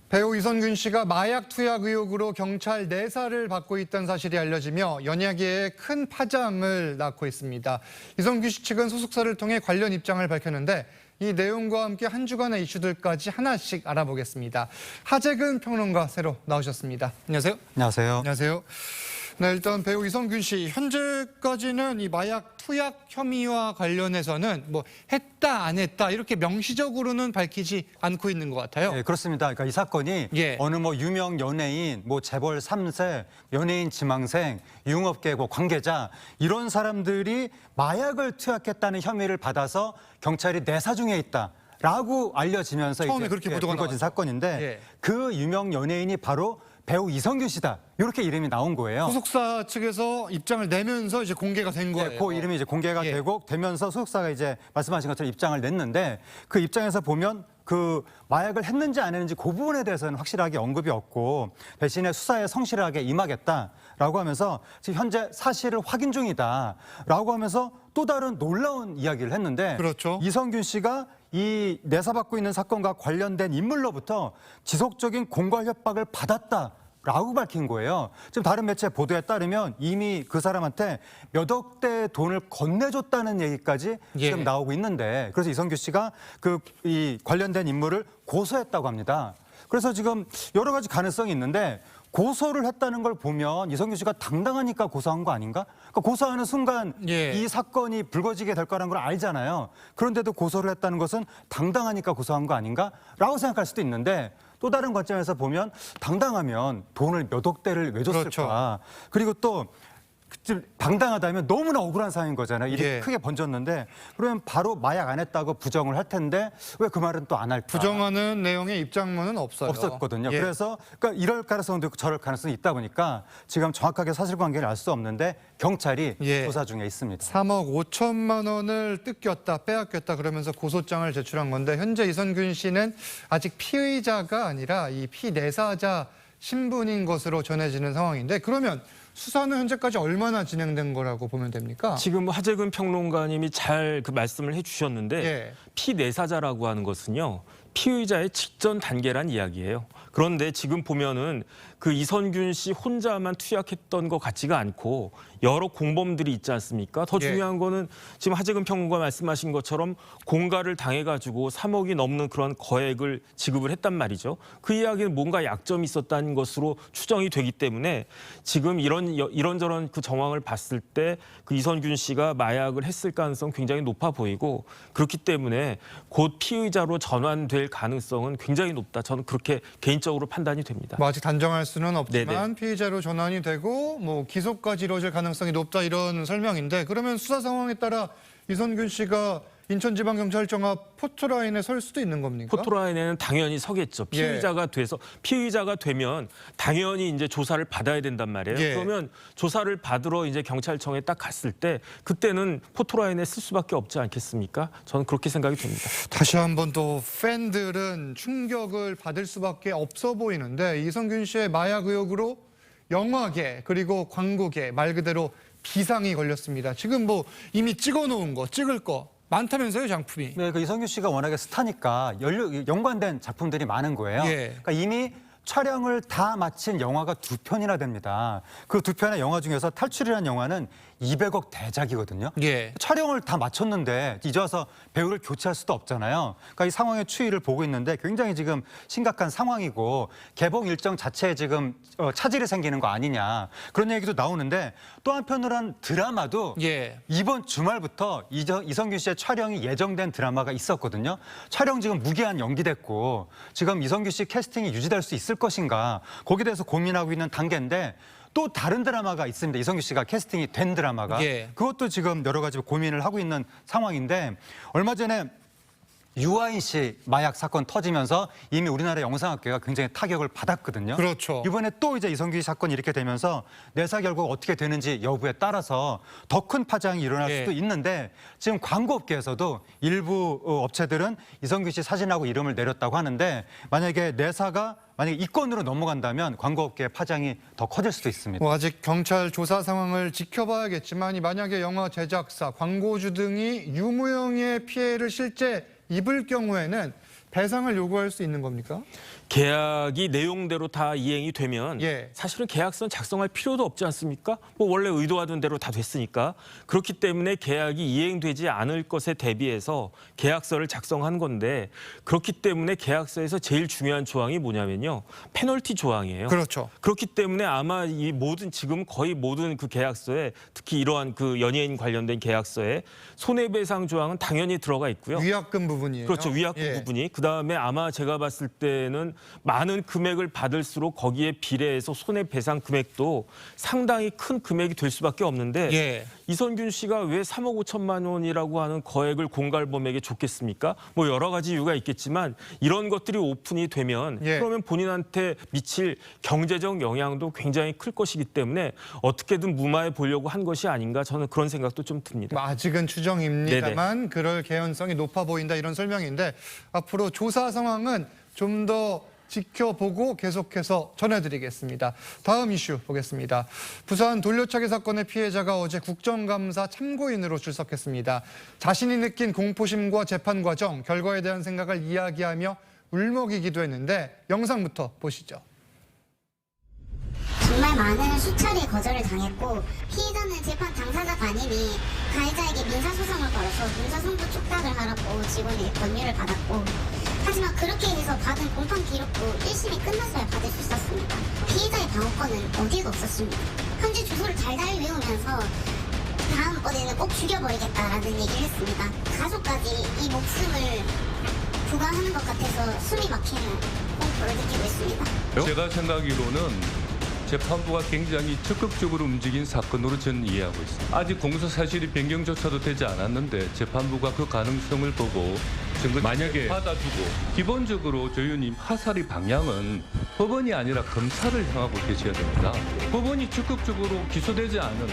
배우 이선균 씨가 마약 투약 의혹으로 경찰 내사를 받고 있다는 사실이 알려지며 연예계에 큰 파장을 낳고 있습니다. 이선균 씨 측은 소속사를 통해 관련 입장을 밝혔는데 이 내용과 함께 한 주간의 이슈들까지 하나씩 알아보겠습니다. 하재근 평론가 새로 나오셨습니다. 안녕하세요. 안녕하세요. 안녕하세요. 네, 일단 배우 이선균 씨 현재까지는 이 마약 투약 혐의와 관련해서는 뭐 했다 안 했다 이렇게 명시적으로는 밝히지 않고 있는 것 같아요. 네, 그렇습니다. 그러니까 이 사건이 어느 유명 연예인, 재벌 3세, 연예인 지망생, 유흥업계 관계자 이런 사람들이 마약을 투약했다는 혐의를 받아서 경찰이 내사 중에 있다라고 알려지면서 처음에 이제 그렇게 보도가 불거진 사건인데 그 유명 연예인이 바로 배우 이선균 씨다. 이렇게 이름이 나온 거예요. 소속사 측에서 입장을 내면서 이제 공개가 된 거예요. 네, 그 이름이 이제 공개가 되면서 소속사가 이제 말씀하신 것처럼 입장을 냈는데 그 입장에서 보면 그 마약을 했는지 안 했는지 그 부분에 대해서는 확실하게 언급이 없고 대신에 수사에 성실하게 임하겠다라고 하면서 지금 현재 사실을 확인 중이다라고 하면서 또 다른 놀라운 이야기를 했는데 그렇죠. 이선균 씨가 이 내사받고 있는 사건과 관련된 인물로부터 지속적인 공갈 협박을 받았다라고 밝힌 거예요. 지금 다른 매체 보도에 따르면 이미 그 사람한테 몇 억대의 돈을 건네줬다는 얘기까지 지금 나오고 있는데 그래서 이선균 씨가 이 관련된 인물을 고소했다고 합니다. 그래서 지금 여러 가지 가능성이 있는데 고소를 했다는 걸 보면 이선균 씨가 당당하니까 고소한 거 아닌가? 그러니까 고소하는 순간 이 사건이 불거지게 될 거라는 걸 알잖아요. 그런데도 고소를 했다는 것은 당당하니까 고소한 거 아닌가? 라고 생각할 수도 있는데 또 다른 관점에서 보면 당당하면 돈을 몇 억대를 왜 줬을까? 그렇죠. 그리고 또 당당하다면 너무나 억울한 상황인 거잖아요. 일이 크게 번졌는데 그러면 바로 마약 안 했다고 부정을 할 텐데 왜 그 말은 또 안 할까? 부정하는 내용의 입장문은 없었거든요. 그래서 그러니까 이럴 가능성도 있고 저럴 가능성이 있다 보니까 지금 정확하게 사실관계를 알 수 없는데 경찰이 조사 중에 있습니다. 3억 5천만 원을 뜯겼다, 빼앗겼다 그러면서 고소장을 제출한 건데 현재 이선균 씨는 아직 피의자가 아니라 이 피내사자 신분인 것으로 전해지는 상황인데 그러면 수사는 현재까지 얼마나 진행된 거라고 보면 됩니까? 지금 하재근 평론가님이 잘 그 말씀을 해주셨는데 피내사자라고 하는 것은요. 피의자의 직전 단계란 이야기예요. 그런데 지금 보면은 그 이선균 씨 혼자만 투약했던 것 같지가 않고 여러 공범들이 있지 않습니까? 더 중요한 거는 지금 하재근 평론가 말씀하신 것처럼 공갈을 당해가지고 3억이 넘는 그런 거액을 지급을 했단 말이죠. 그 이야기는 뭔가 약점이 있었다는 것으로 추정이 되기 때문에 지금 이런저런 그 정황을 봤을 때 그 이선균 씨가 마약을 했을 가능성 굉장히 높아 보이고 그렇기 때문에 곧 피의자로 전환될 가능성은 굉장히 높다. 저는 그렇게 개인적으로 판단이 됩니다. 뭐 아직 단정할 수는 없지만 피의자로 전환이 되고 뭐 기소까지 이루어질 가능성이 높다 이런 설명인데 그러면 수사 상황에 따라 이선균 씨가 인천지방경찰청 앞 포토라인에 설 수도 있는 겁니까? 포토라인에는 당연히 서겠죠. 피의자가 되면 당연히 이제 조사를 받아야 된단 말이에요. 그러면 조사를 받으러 이제 경찰청에 딱 갔을 때 그때는 포토라인에 쓸 수밖에 없지 않겠습니까? 저는 그렇게 생각이 됩니다. 다시 한번 또 팬들은 충격을 받을 수밖에 없어 보이는데 이선균 씨의 마약 의혹으로 영화계 그리고 광고계 말 그대로 비상이 걸렸습니다. 지금 뭐 이미 찍어놓은 거, 찍을 거 많다면서요, 작품이? 네, 그 이선균 씨가 워낙에 스타니까 연관된 작품들이 많은 거예요. 그러니까 이미 촬영을 다 마친 영화가 2편이나 됩니다. 그 2편의 영화 중에서 탈출이라는 영화는 200억 대작이거든요. 촬영을 다 마쳤는데 이제 와서 배우를 교체할 수도 없잖아요. 그러니까 이 상황의 추이를 보고 있는데 굉장히 지금 심각한 상황이고 개봉 일정 자체에 지금 차질이 생기는 거 아니냐 그런 얘기도 나오는데 또 한편으로 한 드라마도 이번 주말부터 이선균 씨의 촬영이 예정된 드라마가 있었거든요. 촬영 지금 무기한 연기됐고 지금 이선균 씨 캐스팅이 유지될 수 있을 것인가 거기에 대해서 고민하고 있는 단계인데 또 다른 드라마가 있습니다. 이선균 씨가 캐스팅이 된 드라마가. 그것도 지금 여러 가지 고민을 하고 있는 상황인데 얼마 전에 유아인 씨 마약 사건 터지면서 이미 우리나라 영상학계가 굉장히 타격을 받았거든요. 그렇죠. 이번에 또 이제 이선균 씨 사건이 이렇게 되면서 내사 결과가 어떻게 되는지 여부에 따라서 더 큰 파장이 일어날 수도 있는데 지금 광고업계에서도 일부 업체들은 이선균 씨 사진하고 이름을 내렸다고 하는데 만약에 이 건으로 넘어간다면 광고업계의 파장이 더 커질 수도 있습니다. 뭐 아직 경찰 조사 상황을 지켜봐야겠지만 만약에 영화 제작사, 광고주 등이 유무형의 피해를 실제 입을 경우에는 배상을 요구할 수 있는 겁니까? 계약이 내용대로 다 이행이 되면 사실은 계약서는 작성할 필요도 없지 않습니까? 뭐 원래 의도하던 대로 다 됐으니까. 그렇기 때문에 계약이 이행되지 않을 것에 대비해서 계약서를 작성한 건데, 그렇기 때문에 계약서에서 제일 중요한 조항이 뭐냐면요. 페널티 조항이에요. 그렇죠. 그렇기 때문에 아마 이 모든 지금 거의 모든 그 계약서에, 특히 이러한 그 연예인 관련된 계약서에 손해배상 조항은 당연히 들어가 있고요. 위약금 부분이에요. 그렇죠. 위약금 부분이. 그다음에 아마 제가 봤을 때는 많은 금액을 받을수록 거기에 비례해서 손해배상 금액도 상당히 큰 금액이 될 수밖에 없는데 이선균 씨가 왜 3억 5천만 원이라고 하는 거액을 공갈범에게 줬겠습니까? 뭐 여러 가지 이유가 있겠지만 이런 것들이 오픈이 되면 그러면 본인한테 미칠 경제적 영향도 굉장히 클 것이기 때문에 어떻게든 무마해 보려고 한 것이 아닌가, 저는 그런 생각도 좀 듭니다. 아직은 추정입니다만 그럴 개연성이 높아 보인다, 이런 설명인데 앞으로 조사 상황은 좀 더 지켜보고 계속해서 전해드리겠습니다. 다음 이슈 보겠습니다. 부산 돌려차기 사건의 피해자가 어제 국정감사 참고인으로 출석했습니다. 자신이 느낀 공포심과 재판 과정, 결과에 대한 생각을 이야기하며 울먹이기도 했는데 영상부터 보시죠. 정말 많은 수차례 거절을 당했고, 피해자는 재판 당사자가 아니니 가해자에게 민사소송을 걸어서 민사선고 촉탁을 하라고 직원에게 권유를 받았고, 하지만 그렇게 해서 받은 공판 기록도 1심이 끝나서야 받을 수 있었습니다. 피해자의 방어권은 어디에도 없었습니다. 현재 주소를 달달 외우면서 다음번에는 꼭 죽여버리겠다라는 얘기를 했습니다. 가족까지 이 목숨을 부과하는 것 같아서 숨이 막히는 공포를 느끼고 있습니다. 제가 생각하기로는 재판부가 굉장히 적극적으로 움직인 사건으로 저는 이해하고 있습니다. 아직 공소 사실이 변경조차도 되지 않았는데 재판부가 그 가능성을 보고 증거 만약에 받아주고, 기본적으로 조 의원님 하살의 방향은 법원이 아니라 검찰을 향하고 계셔야 됩니다. 법원이 적극적으로 기소되지 않은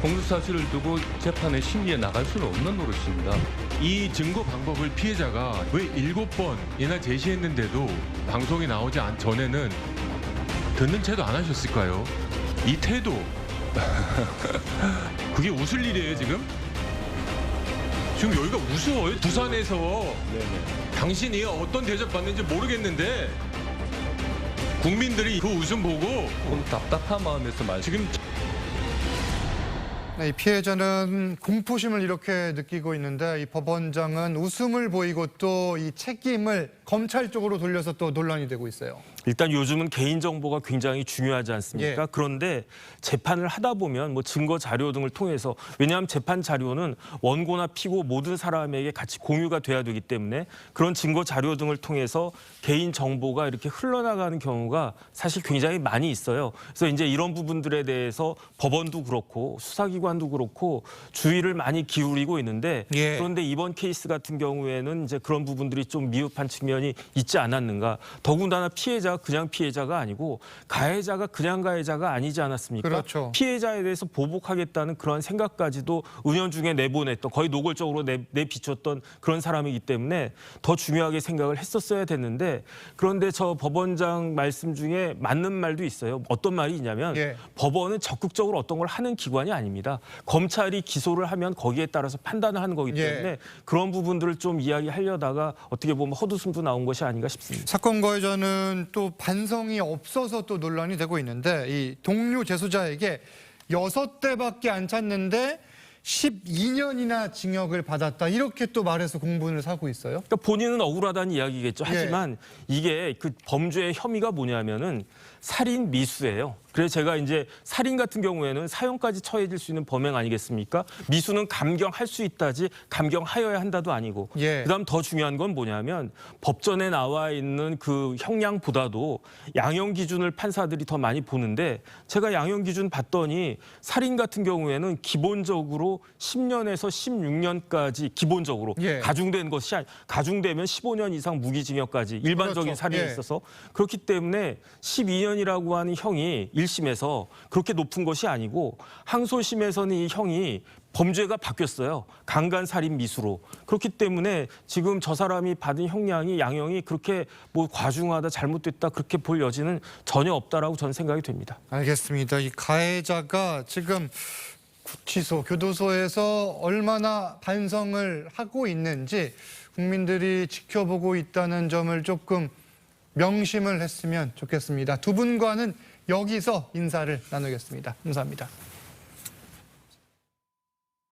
공소 사실을 두고 재판의 심리에 나갈 수는 없는 노릇입니다. 이 증거 방법을 피해자가 왜 7번이나 제시했는데도 방송에 나오지 전에는 듣는 채도 안 하셨을까요? 이 태도. 그게 웃을 일이에요, 지금? 지금 여기가 무서워요? 부산에서 당신이 어떤 대접 받는지 모르겠는데 국민들이 그 웃음 보고 조금 답답한 마음에서 지금 이 피해자는 공포심을 이렇게 느끼고 있는데 이 법원장은 웃음을 보이고 또 이 책임을 검찰 쪽으로 돌려서 또 논란이 되고 있어요. 일단 요즘은 개인정보가 굉장히 중요하지 않습니까? 그런데 재판을 하다 보면 뭐 증거 자료 등을 통해서, 왜냐하면 재판 자료는 원고나 피고 모든 사람에게 같이 공유가 돼야 되기 때문에 그런 증거 자료 등을 통해서 개인정보가 이렇게 흘러나가는 경우가 사실 굉장히 많이 있어요. 그래서 이제 이런 부분들에 대해서 법원도 그렇고 수사기관도 그렇고 주의를 많이 기울이고 있는데 그런데 이번 케이스 같은 경우에는 이제 그런 부분들이 좀 미흡한 측면이 있지 않았는가. 더군다나 피해자가 그냥 피해자가 아니고 가해자가 그냥 가해자가 아니지 않았습니까? 그렇죠. 피해자에 대해서 보복하겠다는 그런 생각까지도 은연중에 내보냈던, 거의 노골적으로 내비쳤던 그런 사람이기 때문에 더 중요하게 생각을 했었어야 됐는데, 그런데 저 법원장 말씀 중에 맞는 말도 있어요. 어떤 말이 있냐면 법원은 적극적으로 어떤 걸 하는 기관이 아닙니다. 검찰이 기소를 하면 거기에 따라서 판단을 하는 거기 때문에 그런 부분들을 좀 이야기하려다가 어떻게 보면 헛웃음도 나온 것이 아닌가 싶습니다. 사건 가해자는 또 반성이 없어서 또 논란이 되고 있는데, 이 동료 재소자에게 6대밖에 안 찼는데 12년이나 징역을 받았다, 이렇게 또 말해서 공분을 사고 있어요. 그러니까 본인은 억울하다는 이야기겠죠. 하지만 이게 그 범죄의 혐의가 뭐냐면은 살인 미수예요. 그래서 제가 이제 살인 같은 경우에는 사형까지 처해질 수 있는 범행 아니겠습니까? 미수는 감경할 수 있다지 감경하여야 한다도 아니고. 그다음 더 중요한 건 뭐냐면 법전에 나와 있는 그 형량보다도 양형 기준을 판사들이 더 많이 보는데, 제가 양형 기준 봤더니 살인 같은 경우에는 기본적으로 10년에서 16년까지 기본적으로 가중된 것이 가중되면 15년 이상 무기징역까지 일반적인 살인에 있어서, 그렇기 때문에 12년이라고 하는 형이 1심에서 그렇게 높은 것이 아니고 항소심에서는 이 형이 범죄가 바뀌었어요. 강간살인 미수로. 그렇기 때문에 지금 저 사람이 받은 형량이, 양형이 그렇게 뭐 과중하다, 잘못됐다 그렇게 볼 여지는 전혀 없다라고 저는 생각이 됩니다. 알겠습니다. 이 가해자가 지금 구치소, 교도소에서 얼마나 반성을 하고 있는지 국민들이 지켜보고 있다는 점을 조금 명심을 했으면 좋겠습니다. 두 분과는 여기서 인사를 나누겠습니다. 감사합니다.